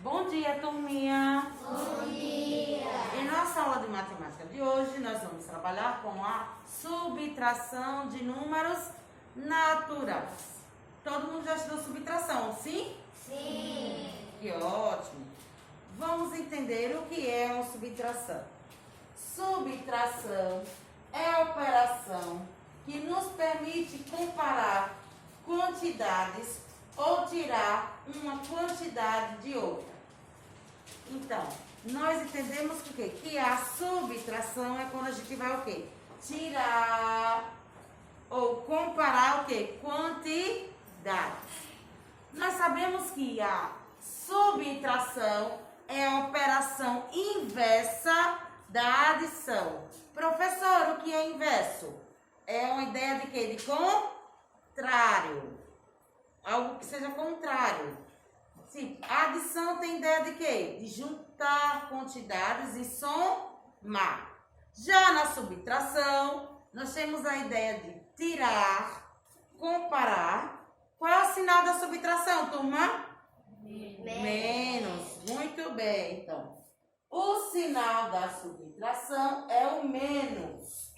Bom dia, turminha! Bom dia! Em nossa aula de matemática de hoje, nós vamos trabalhar com a subtração de números naturais. Todo mundo já estudou subtração, sim? Sim! Que ótimo! Vamos entender o que é uma subtração. Subtração é a operação que nos permite comparar quantidades ou tirar uma quantidade de outra. Então, nós entendemos que o quê? Que a subtração é quando a gente vai o quê? Tirar ou comparar o quê? Quantidades. Nós sabemos que a subtração é a operação inversa da adição. Professor, o que é inverso? É uma ideia de quê? De contrário. Algo que seja contrário. Sim, a adição tem ideia de quê? De juntar quantidades e somar. Já na subtração, nós temos a ideia de tirar, comparar. Qual é o sinal da subtração, turma? Menos. Muito bem, então. O sinal da subtração é o menos.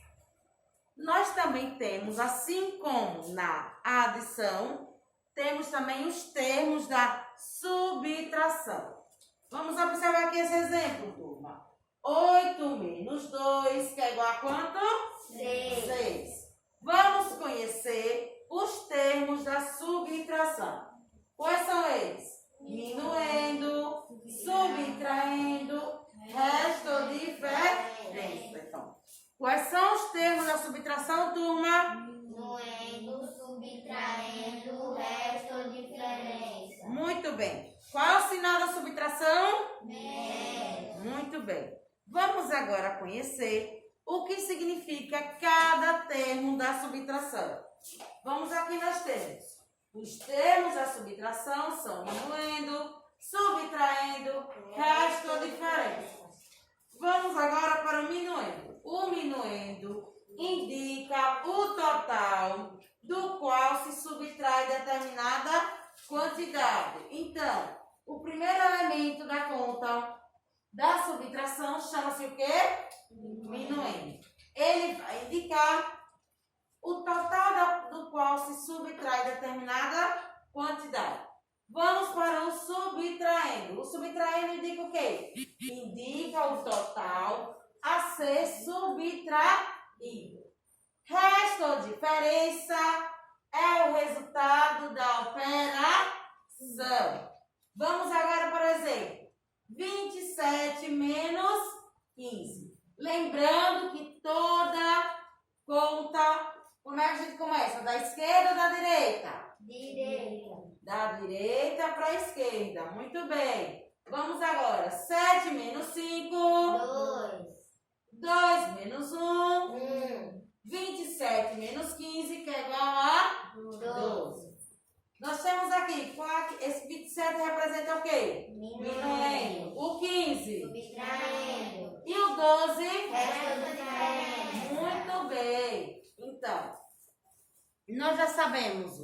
Nós também temos, assim como na adição, temos também os termos da subtração. Vamos observar aqui esse exemplo, turma. 8 menos 2, que é igual a quanto? 6. Vamos conhecer os termos da subtração. Quais são eles? Minuendo, subtraindo, resto ou diferença. Então, quais são os termos da subtração, turma? Minuendo, subtraindo, resto ou diferença. Muito bem. Qual é o sinal da subtração? Menos. Muito bem. Vamos agora conhecer o que significa cada termo da subtração. Vamos aqui, nós temos. Os termos da subtração são minuendo, subtraindo, resto ou diferença. Vamos agora para o minuendo. O minuendo indica o total do qual se subtrai determinada quantidade. Então, o primeiro elemento da conta da subtração chama-se o quê? Minuendo. Ele vai indicar o total do qual se subtrai determinada quantidade. Vamos para o subtraindo. O subtraindo indica o quê? Indica o total a ser subtraído. Resto ou diferença é o resultado da operação. Vamos agora para o exemplo. 27 menos 15. Lembrando que toda conta, como é que a gente começa? Da esquerda ou da direita? Direita. Da direita para a esquerda. Muito bem. Vamos agora. 7 menos 5. 2. 2 menos 1. 1. 27 menos 15, que é igual a 12. Nós temos aqui, esse 27 representa o quê? Minuendo. O 15? Subtraindo. E o 12? Resto ou diferença. Muito bem. Então, nós já sabemos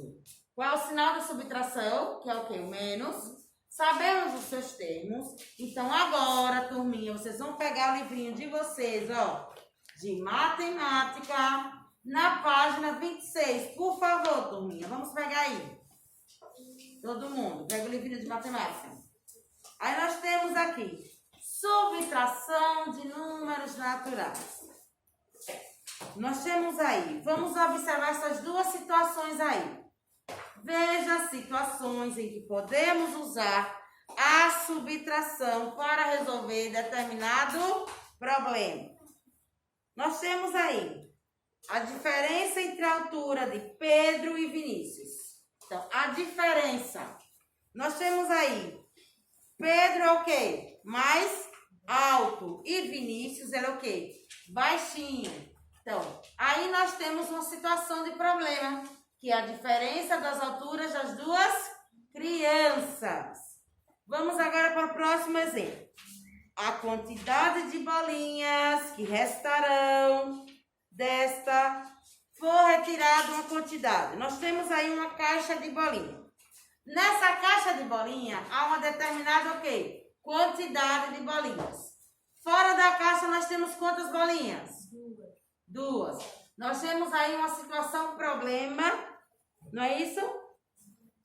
qual é o sinal da subtração, que é o quê? O menos. Sabemos os seus termos. Então, agora, turminha, vocês vão pegar o livrinho de vocês, ó, de matemática, na página 26. Por favor, turminha, vamos pegar aí. Todo mundo, pega o livrinho de matemática. Aí nós temos aqui, subtração de números naturais. Nós temos aí, vamos observar essas duas situações aí. Veja situações em que podemos usar a subtração para resolver determinado problema. Nós temos aí a diferença entre a altura de Pedro e Vinícius. Então, a diferença. Nós temos aí, Pedro é o quê? Mais alto. E Vinícius era o quê? Baixinho. Então, aí nós temos uma situação de problema, que é a diferença das alturas das duas crianças. Vamos agora para o próximo exemplo. A quantidade de bolinhas que restarão desta for retirada uma quantidade. Nós temos aí uma caixa de bolinha. Nessa caixa de bolinha, há uma determinada, o quê? Quantidade de bolinhas. Fora da caixa, nós temos quantas bolinhas? Duas. Nós temos aí uma situação, problema, não é isso?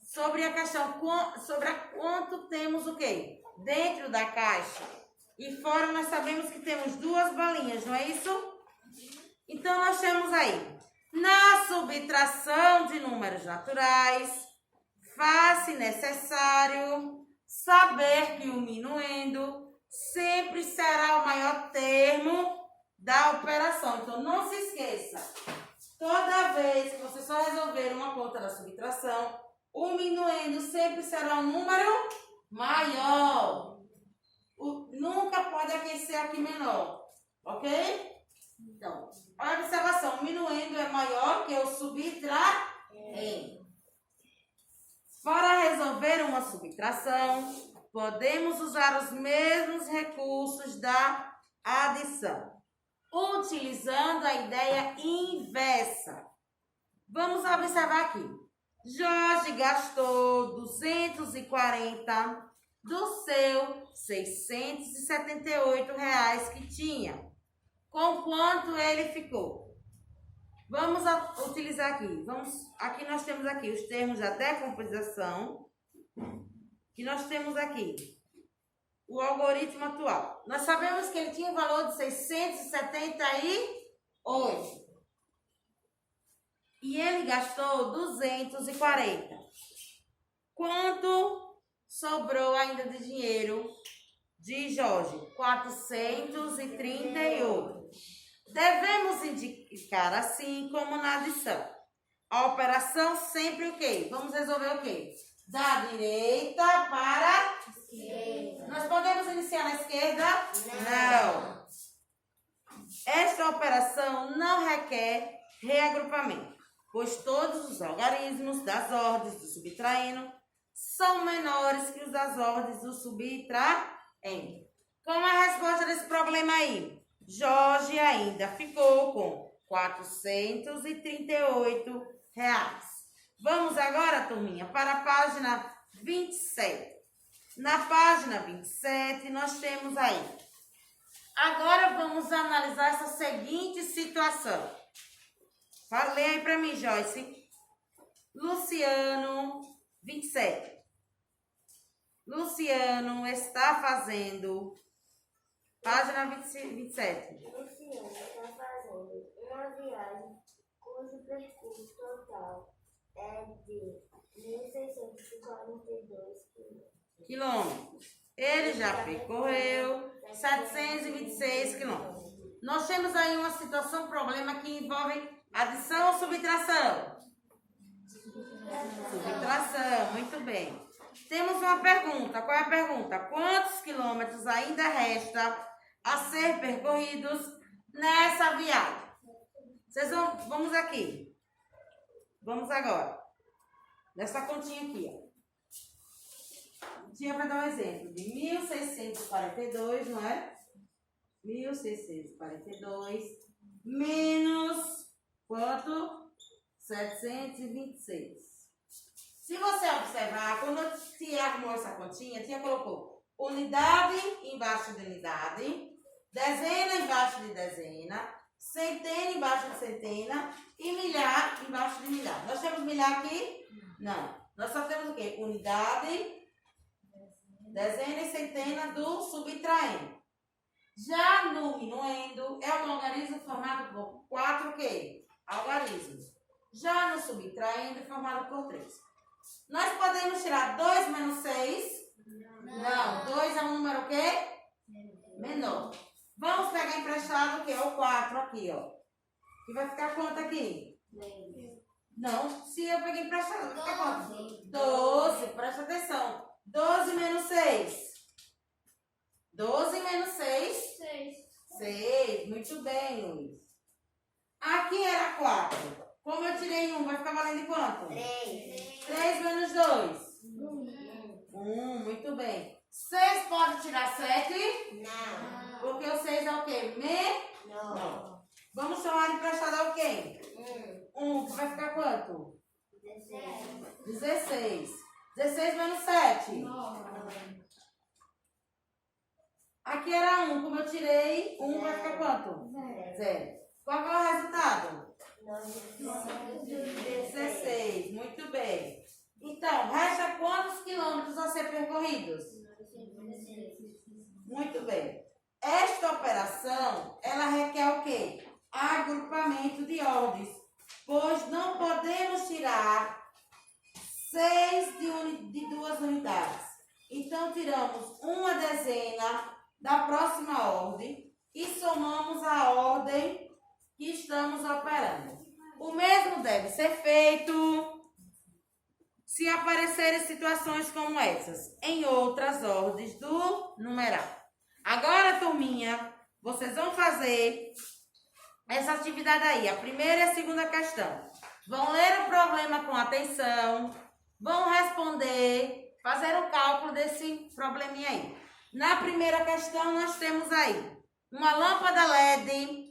Sobre a questão, sobre quanto temos o quê? Dentro da caixa. E fora nós sabemos que temos duas bolinhas, não é isso? Então, nós temos aí, na subtração de números naturais, faz-se necessário saber que o minuendo sempre será o maior termo da operação. Então, não se esqueça, toda vez que você só resolver uma conta da subtração, o minuendo sempre será um número maior. Nunca pode aquecer aqui menor, ok? Então, a observação, o minuendo é maior que o subtraendo. Para resolver uma subtração, podemos usar os mesmos recursos da adição, utilizando a ideia inversa. Vamos observar aqui. Jorge gastou 240 do seu 678 reais que tinha. Com quanto ele ficou? Vamos utilizar aqui. Aqui nós temos aqui os termos da decomposição, que nós temos aqui o algoritmo atual. Nós sabemos que ele tinha um valor de 678 e ele gastou 240. Quanto sobrou ainda de dinheiro de Jorge? 438. Devemos indicar assim como na adição. A operação sempre o quê? Vamos resolver o quê? Da direita para a esquerda. Nós podemos iniciar na esquerda? Não. Esta operação não requer reagrupamento, pois todos os algarismos das ordens do subtraindo são menores que os das ordens do subtraindo. Qual é a resposta desse problema aí? Jorge ainda ficou com 438 reais. Vamos agora, turminha, para a página 27. Na página 27, nós temos aí. Agora vamos analisar essa seguinte situação. Lê aí para mim, Joyce. Luciano, 27. Luciano está fazendo... Página 27. Luciano está fazendo uma viagem cujo percurso total é de 1.642 quilômetros. Ele já percorreu 726 quilômetros. Nós temos aí uma situação, problema que envolve adição ou subtração? Subtração, muito bem. Temos uma pergunta. Qual é a pergunta? Quantos quilômetros ainda resta a ser percorridos nessa viagem? Vamos aqui. Vamos agora. Nessa continha aqui, ó. Tinha para dar um exemplo de 1.642, não é? 1.642 menos quanto? 726. Se você observar, quando eu te arrumou essa continha, Tia colocou unidade embaixo de unidade, dezena embaixo de dezena, centena embaixo de centena e milhar embaixo de milhar. Nós temos milhar aqui? Não. Nós só temos o quê? Unidade, dezena e centena do subtraindo. Já no minuendo, é um algarismo formado por 4 o quê? Algarismos. Já no subtraindo, é formado por 3. Nós podemos tirar 2 menos 6? Não. 2 é um número o quê? Menor. Vamos pegar emprestado o quê? O 4 aqui, ó. Que vai ficar quanto aqui? Não. Se eu peguei emprestado, vai ficar quanto? 12. Presta atenção. 12 menos 6. 12 menos 6? 6. Muito bem, Luiz. Aqui era 4. Como eu tirei 1, vai ficar valendo quanto? 3. 3 menos 2? 1. Muito bem. 6 pode tirar 7? Não. Porque o 6 é o quê? Não. Vamos chamar emprestado ao quê? 1. Vai ficar quanto? 16. 16. 16 menos 7. 9. Aqui era 1. Como eu tirei, 1 vai ficar quanto? 0. Qual é o resultado? 16. Muito bem. Então, resta quantos quilômetros a ser percorridos? Muito bem. Esta operação, ela requer o quê? Agrupamento de ordens, pois não podemos tirar 6 de 2 unidades. Então, tiramos uma dezena da próxima ordem e somamos a ordem que estamos operando. O mesmo deve ser feito se aparecerem situações como essas em outras ordens do numeral. Agora, turminha, vocês vão fazer essa atividade aí, a primeira e a segunda questão. Vão ler o problema com atenção, vão responder, fazer o cálculo desse probleminha aí. Na primeira questão, nós temos aí uma lâmpada LED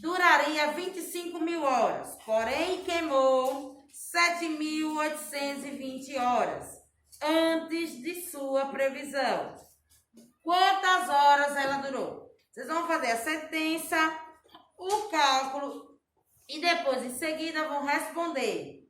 duraria 25.000 horas, porém queimou 7.820 horas antes de sua previsão. Quantas horas ela durou? Vocês vão fazer a sentença, o cálculo e depois, em seguida, vão responder.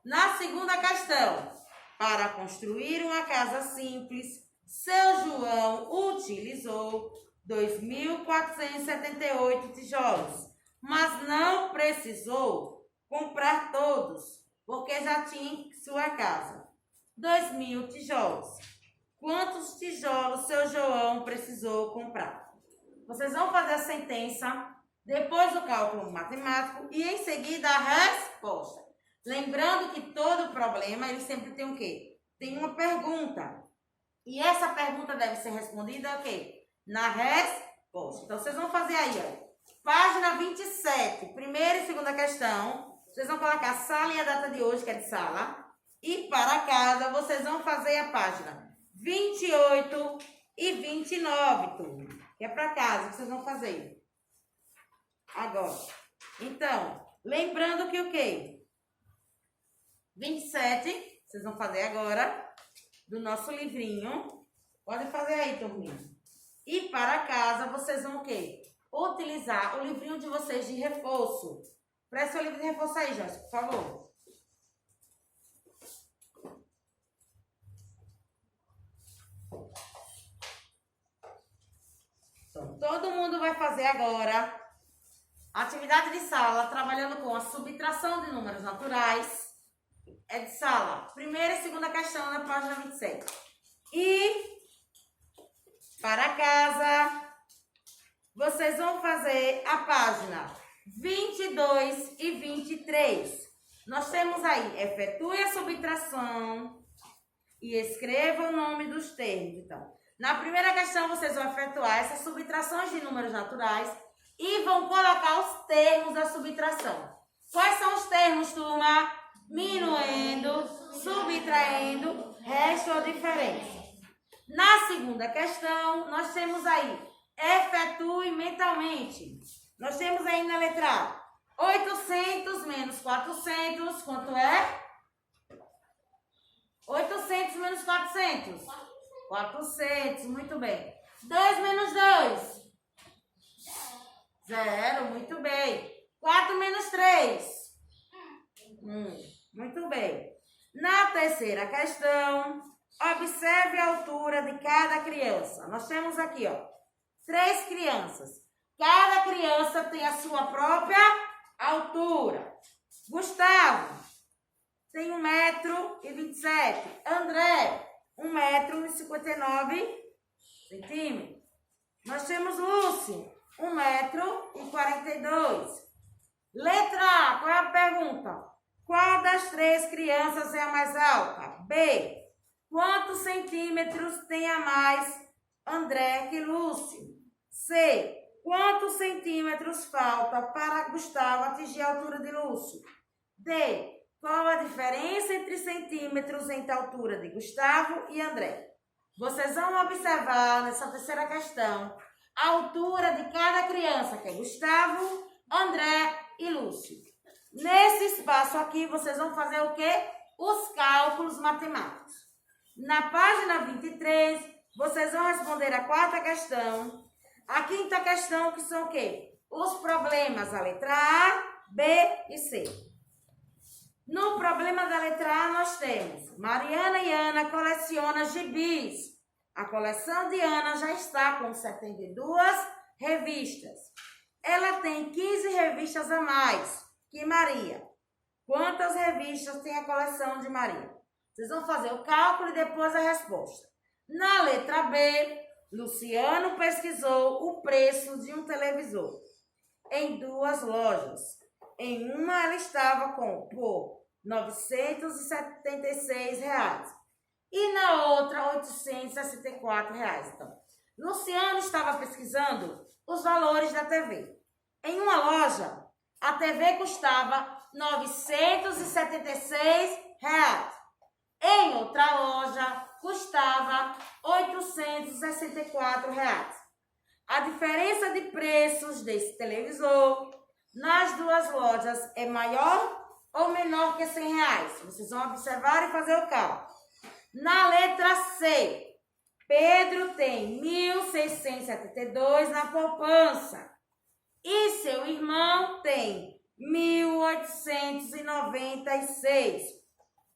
Na segunda questão, para construir uma casa simples, seu João utilizou 2.478 tijolos, mas não precisou comprar todos, porque já tinha em sua casa 2.000 tijolos. Quantos tijolos seu João precisou comprar? Vocês vão fazer a sentença, depois o cálculo matemático e em seguida a resposta. Lembrando que todo problema, ele sempre tem o quê? Tem uma pergunta. E essa pergunta deve ser respondida o quê? Na resposta. Então, vocês vão fazer aí, ó. Página 27, primeira e segunda questão. Vocês vão colocar a sala e a data de hoje, que é de sala. E para casa, vocês vão fazer a página 28 e 29, turma. Que é para casa que vocês vão fazer. Agora. Então, lembrando que o quê? 27, vocês vão fazer agora, do nosso livrinho. Pode fazer aí, turminha. E para casa, vocês vão o quê? Utilizar o livrinho de vocês de reforço. Preste o livro de reforço aí, Joyce, por favor. Então, todo mundo vai fazer agora atividade de sala, trabalhando com a subtração de números naturais. É de sala. Primeira e segunda questão na página 27. E para casa, vocês vão fazer a página 22 e 23. Nós temos aí, efetue a subtração e escreva o nome dos termos. Então, na primeira questão, vocês vão efetuar essas subtrações de números naturais e vão colocar os termos da subtração. Quais são os termos, turma? Minuendo, subtraindo, resto ou diferença. Na segunda questão, nós temos aí, efetue mentalmente. Nós temos aí na letra A, 800 menos 400, quanto é? 800 menos 400? 400, muito bem. 2 menos 2? 0, muito bem. 4 menos 3? 1. Muito bem. Na terceira questão, observe a altura de cada criança. Nós temos aqui, ó, 3 crianças. Cada criança tem a sua própria altura. Gustavo tem 1,27 m. André, 1,59 m. Nós temos Lúcio, 1,42 m. Letra A, qual é a pergunta? Qual das 3 crianças é a mais alta? B. Quantos centímetros tem a mais André que Lúcio? C. Quantos centímetros falta para Gustavo atingir a altura de Lúcio? D. Qual a diferença entre centímetros entre a altura de Gustavo e André? Vocês vão observar nessa terceira questão a altura de cada criança, que é Gustavo, André e Lúcio. Nesse espaço aqui, vocês vão fazer o quê? os cálculos matemáticos. Na página 23, vocês vão responder a quarta questão. A quinta questão, que são o quê? Os problemas, a letra A, B e C. No problema da letra A, nós temos Mariana e Ana colecionam gibis. A coleção de Ana já está com 72 revistas. Ela tem 15 revistas a mais que Maria. Quantas revistas tem a coleção de Maria? Vocês vão fazer o cálculo e depois a resposta. Na letra B, Luciano pesquisou o preço de um televisor em 2 lojas. Em uma, ela estava por R$ 976 e na outra, R$ 864. Então, Luciano estava pesquisando os valores da TV. Em uma loja, a TV custava R$ 976. Em outra loja, custava R$ 864. A diferença de preços desse televisor nas 2 lojas é maior ou menor que R$ 100? Vocês vão observar e fazer o cálculo. Na letra C, Pedro tem 1.672 na poupança e seu irmão tem 1.896.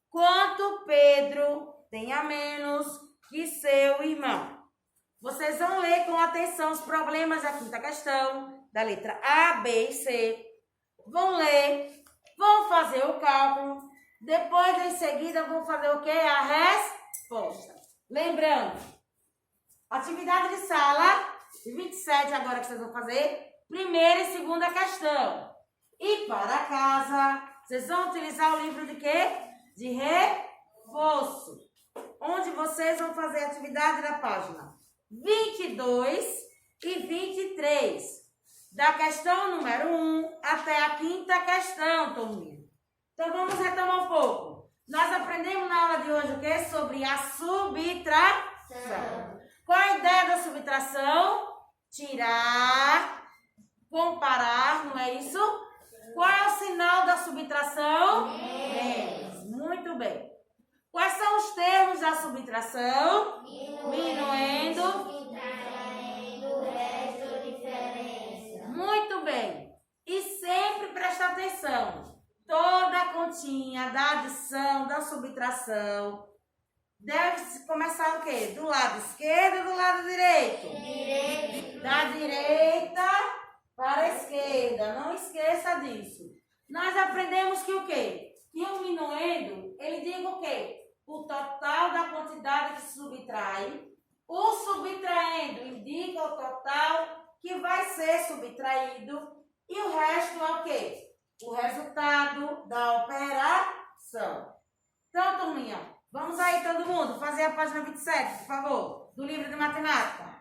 Quanto Pedro tem a menos que seu irmão? Vocês vão ler com atenção os problemas da quinta questão, da letra A, B e C. Vão ler, vão fazer o cálculo. Depois, em seguida, vão fazer o quê? A resposta. Lembrando, atividade de sala, 27 agora que vocês vão fazer, primeira e segunda questão. E para casa, vocês vão utilizar o livro de quê? De reforço. Onde vocês vão fazer a atividade da página 22 e 23. Da questão número 1 até a quinta questão, turminha. Então, vamos retomar um pouco. Nós aprendemos na aula de hoje o quê? Sobre a subtração. Qual a ideia da subtração? Tirar, comparar, não é isso? Qual é o sinal da subtração? Menos. Muito bem. Quais são os termos da subtração? Diminuindo, subtraindo, resto, diferença. Muito bem. E sempre presta atenção. Toda a continha da adição, da subtração, deve começar o quê? Do lado esquerdo ou do lado direito? Direito. Da direita para a esquerda. Não esqueça disso. Nós aprendemos que o quê? Que o minuendo, ele diga o quê? O total da quantidade que se subtrai. O subtraendo indica o total que vai ser subtraído. E o resto é o quê? O resultado da operação. Então, turminha, vamos aí todo mundo fazer a página 27, por favor, do livro de matemática.